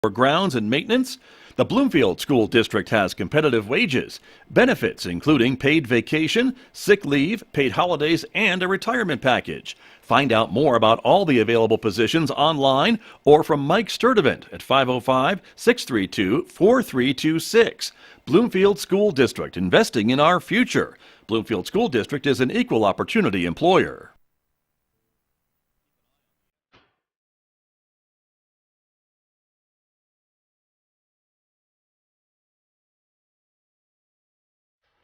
For grounds and maintenance, the Bloomfield School District has competitive wages, benefits including paid vacation, sick leave, paid holidays, and a retirement package. Find out more about all the available positions online or from Mike Sturdivant at 505-632-4326. Bloomfield School District, investing in our future. Bloomfield School District is an equal opportunity employer.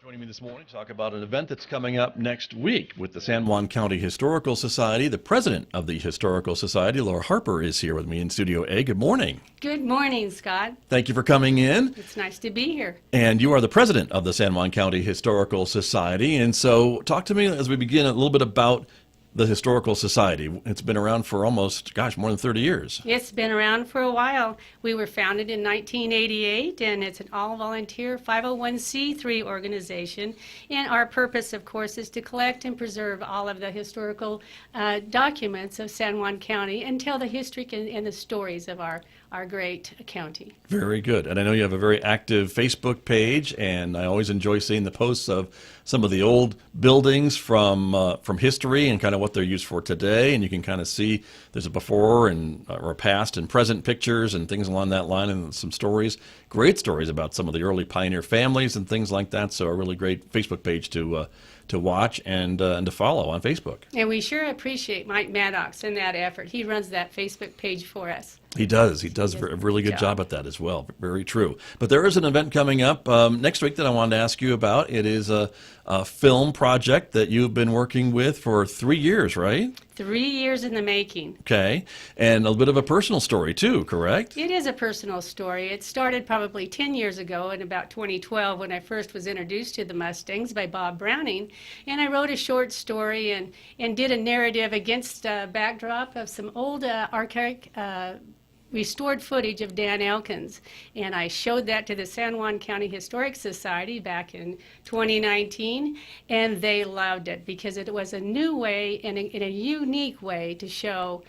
Joining me this morning to talk about an event that's coming up next week with the San Juan County Historical Society. The president of the Historical Society, Laura Harper, is here with me in Studio A. Good morning. Good morning, Scott. Thank you for coming in. It's nice to be here. And you are the president of the San Juan County Historical Society. And so talk to me as we begin a little bit about the Historical Society. It's been around for almost, more than 30 years. It's been around for a while. We were founded in 1988, and it's an all-volunteer 501c3 organization. And our purpose, of course, is to collect and preserve all of the historical documents of San Juan County and tell the history and the stories of our great county. Very good. And I know you have a very active Facebook page, and I always enjoy seeing the posts of some of the old buildings from history and kind of what they're used for today. And you can kind of see there's a before and or past and present pictures and things along that line, and some stories, great stories about some of the early pioneer families and things like that. So a really great Facebook page to watch and to follow on Facebook. And we sure appreciate Mike Maddox in that effort. He runs that Facebook page for us. He does. He does a really good job at that as well. Very true. But there is an event coming up next week that I wanted to ask you about. It is a film project that you've been working with for 3 years, right? 3 years in the making. Okay. And a bit of a personal story, too, correct? It is a personal story. It started probably 10 years ago in about 2012 when I first was introduced to the Mustangs by Bob Browning. And I wrote a short story and did a narrative against a backdrop of some old archaic restored footage of Dan Elkins, and I showed that to the San Juan County Historic Society back in 2019, and they loved it because it was a new way and in a unique way to show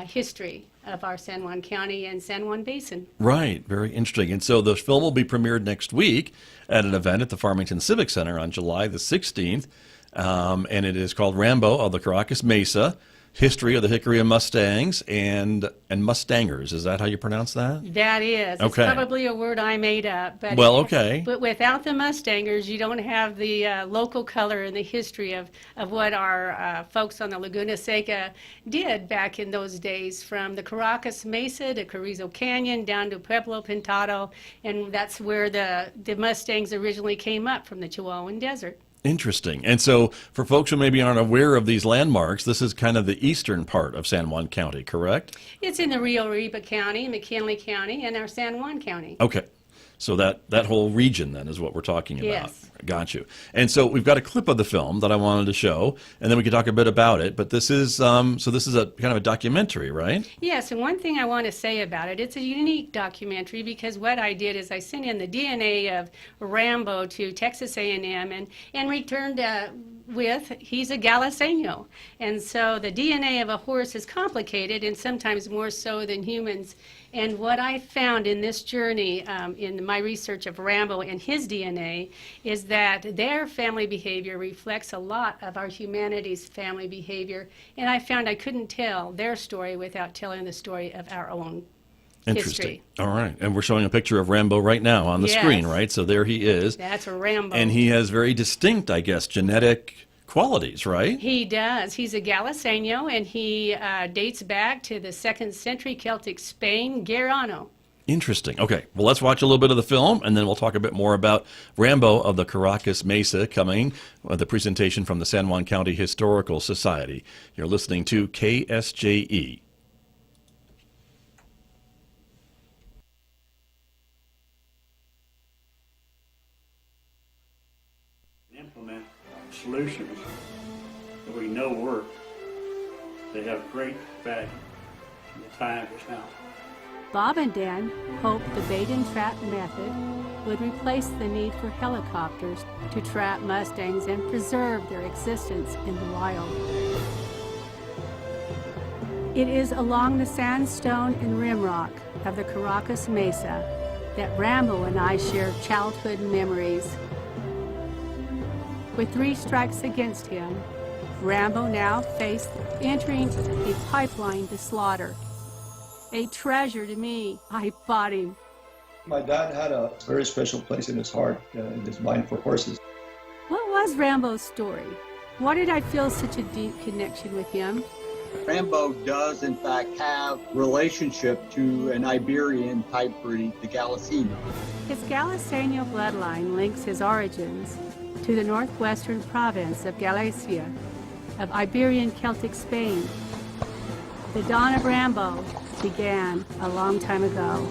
history of our San Juan County and San Juan Basin. Right, very interesting. And so the film will be premiered next week at an event at the Farmington Civic Center on July the 16th, and it is called Rambo of the Carracas Mesa, History of the Hickory and Mustangs and Mustangers. Is that how you pronounce that? That is. Okay. It's probably a word I made up. But well, okay. But without the Mustangers, you don't have the local color and the history of what our folks on the Laguna Seca did back in those days, from the Carracas Mesa to Carrizo Canyon down to Pueblo Pintado, and that's where the Mustangs originally came up, from the Chihuahuan Desert. Interesting. And so for folks who maybe aren't aware of these landmarks, this is kind of the eastern part of San Juan County, correct? It's in the Rio Arriba County, McKinley County, and our San Juan County. Okay. So that whole region then is what we're talking about. Yes. Got you. And so we've got a clip of the film that I wanted to show, and then we can talk a bit about it. But this is this is a kind of a documentary, right? Yes. And one thing I want to say about it, it's a unique documentary because what I did is I sent in the DNA of Rambo to Texas A&M and returned with, he's a Galiseño. And so the DNA of a horse is complicated and sometimes more so than humans. And what I found in this journey, in my research of Rambo and his DNA, is that their family behavior reflects a lot of our humanity's family behavior. And I found I couldn't tell their story without telling the story of our own Interesting. history. All right. And we're showing a picture of Rambo right now on the screen, right? So there he is. That's a Rambo. And he has very distinct, I guess, genetic qualities, right? He does. He's a Galiseño, and he dates back to the 2nd century Celtic Spain, Guerano. Interesting. Okay, well, let's watch a little bit of the film, and then we'll talk a bit more about Rambo of the Carracas Mesa coming, the presentation from the San Juan County Historical Society. You're listening to KSJE. Implement solutions that we know work. They have great value, and the time is now. Bob and Dan hoped the bait and trap method would replace the need for helicopters to trap mustangs and preserve their existence in the wild. It is along the sandstone and rimrock of the Carracas Mesa that Rambo and I shared childhood memories. With 3 strikes against him, Rambo now faced entering a pipeline to slaughter. A treasure to me. I bought him. My dad had a very special place in his heart, in his mind for horses. What was Rambo's story? Why did I feel such a deep connection with him? Rambo does, in fact, have relationship to an Iberian type breed, the Galiciño. His Galiciño bloodline links his origins to the northwestern province of Galicia, of Iberian Celtic Spain. The dawn of Rambo began a long time ago.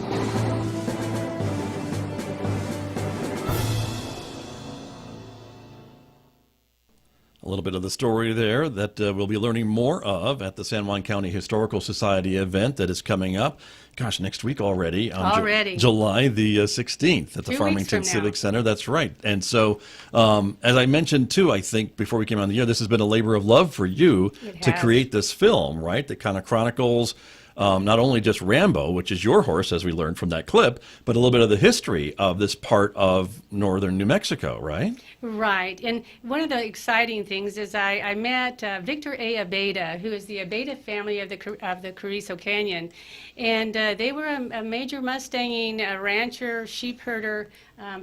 A little bit of the story there that we'll be learning more of at the San Juan County Historical Society event that is coming up, gosh, next week already. On July the 16th at the 2 weeks Farmington from now. Civic Center. That's right. And so, as I mentioned too, I think before we came on the air, this has been a labor of love for you to create this film, right? That kind of chronicles not only just Rambo, which is your horse, as we learned from that clip, but a little bit of the history of this part of northern New Mexico, right? Right. And one of the exciting things is I met Victor A. Abeda, who is the Abeda family of the Carrizo Canyon. And they were a major Mustanging rancher, sheep herder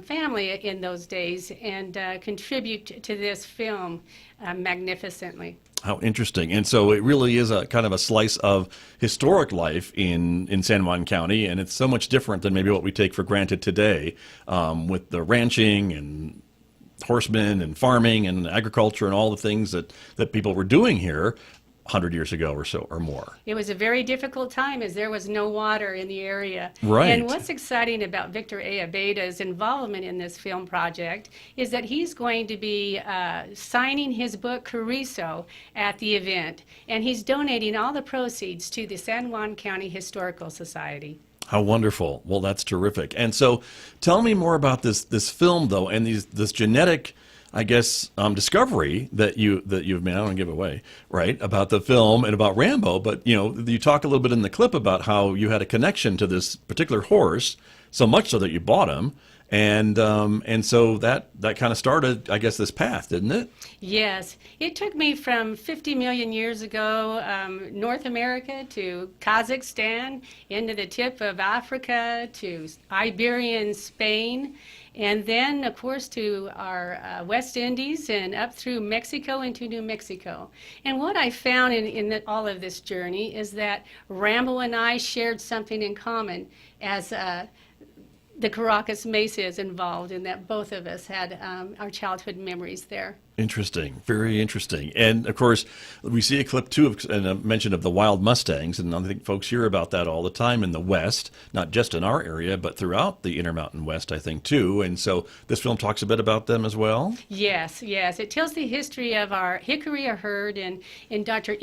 family in those days, and contribute to this film magnificently. How interesting. And so it really is a kind of a slice of historic life in San Juan County, and it's so much different than maybe what we take for granted today with the ranching and horsemen and farming and agriculture and all the things that people were doing here 100 years ago or so or more. It was a very difficult time as there was no water in the area. Right. And what's exciting about Victor A. Abeda's involvement in this film project is that he's going to be signing his book Carrizo at the event, and he's donating all the proceeds to the San Juan County Historical Society. How wonderful. Well, that's terrific. And so tell me more about this film, though, and this genetic, I guess, discovery that you've made. I don't want to give away, right, about the film and about Rambo, but you talk a little bit in the clip about how you had a connection to this particular horse, so much so that you bought him, and so that kind of started, I guess, this path, didn't it? Yes, it took me from 50 million years ago, North America to Kazakhstan, into the tip of Africa to Iberian Spain, and then, of course, to our West Indies and up through Mexico into New Mexico. And what I found in all of this journey is that Rambo and I shared something in common, as the Carracas Mesa is involved in that. Both of us had our childhood memories there. Interesting, very interesting. And of course, we see a clip too of and a mention of the wild Mustangs, and I think folks hear about that all the time in the West, not just in our area, but throughout the Intermountain West, I think too. And so this film talks a bit about them as well. Yes, yes. It tells the history of our hickory herd and Dr.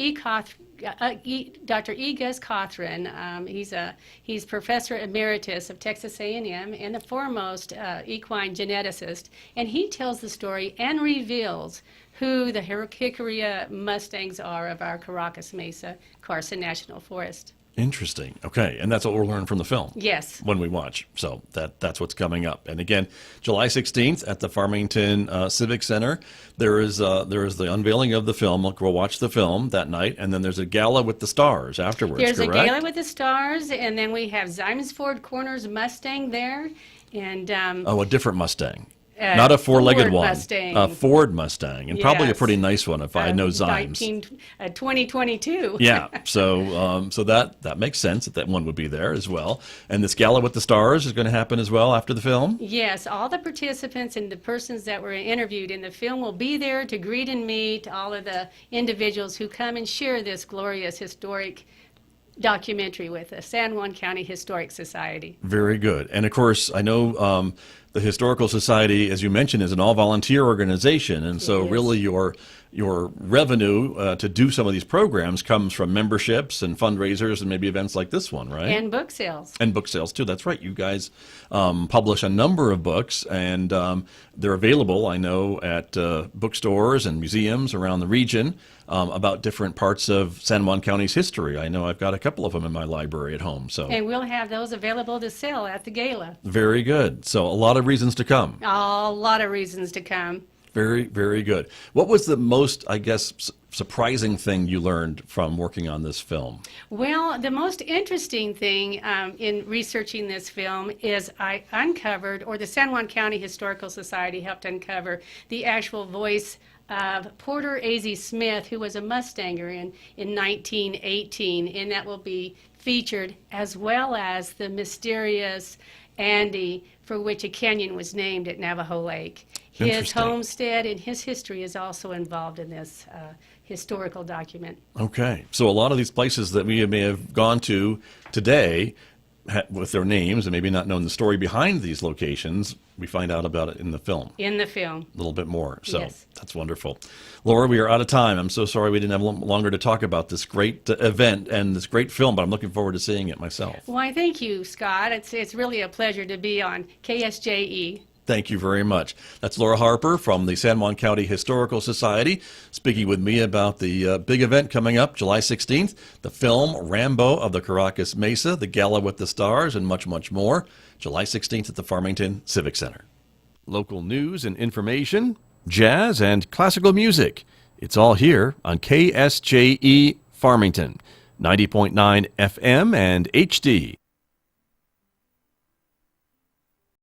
Dr. E. Gus Cothran. He's professor emeritus of Texas A&M and the foremost equine geneticist, and he tells the story and reveals who the hickory Mustangs are of our Carracas Mesa Carson National Forest. Interesting. Okay, and that's what we'll learn from the film. Yes. When we watch. So that's what's coming up. And again, July 16th at the Farmington Civic Center, there is the unveiling of the film. We'll watch the film that night, and then there's a gala with the stars afterwards. There's correct? a gala with the stars, and then we have Zymusford Corners Mustang there, and a different Mustang. Not a four-legged one. Mustang. A Ford Mustang, and probably a Yes. pretty nice one if I know Zymes. 2022. Yeah, so that makes sense that one would be there as well. And this gala with the stars is going to happen as well after the film? Yes, all the participants and the persons that were interviewed in the film will be there to greet and meet all of the individuals who come and share this glorious historic documentary with the San Juan County Historic Society. Very good. And of course, I know The Historical Society, as you mentioned, is an all-volunteer organization, and so It is. really your revenue to do some of these programs comes from memberships and fundraisers and maybe events like this one, right? And book sales. And book sales too. That's right. You guys publish a number of books, and they're available, I know, at bookstores and museums around the region about different parts of San Juan County's history. I know I've got a couple of them in my library at home. So And we'll have those available to sell at the gala. very good. So a lot of reasons to come. A lot of reasons to come. Very, very good. What was the most, I guess, surprising thing you learned from working on this film? Well, the most interesting thing in researching this film is I uncovered, or the San Juan County Historical Society helped uncover, the actual voice of Porter A.Z. Smith, who was a Mustanger in 1918, and that will be featured, as well as the mysterious Andy, for which a canyon was named at Navajo Lake. His Interesting. homestead and his history is also involved in this historical document. Okay. So a lot of these places that we may have gone to today with their names and maybe not known the story behind these locations, we find out about it in the film. In the film. A little bit more. So Yes. that's wonderful. Laura, we are out of time. I'm so sorry we didn't have longer to talk about this great event and this great film, but I'm looking forward to seeing it myself. Why, thank you, Scott. It's really a pleasure to be on KSJE. Thank you very much. That's Laura Harper from the San Juan County Historical Society speaking with me about the big event coming up July 16th, the film Rambo of the Carracas Mesa, the Gala with the Stars, and much, much more. July 16th at the Farmington Civic Center. Local news and information, jazz and classical music. It's all here on KSJE Farmington, 90.9 FM and HD.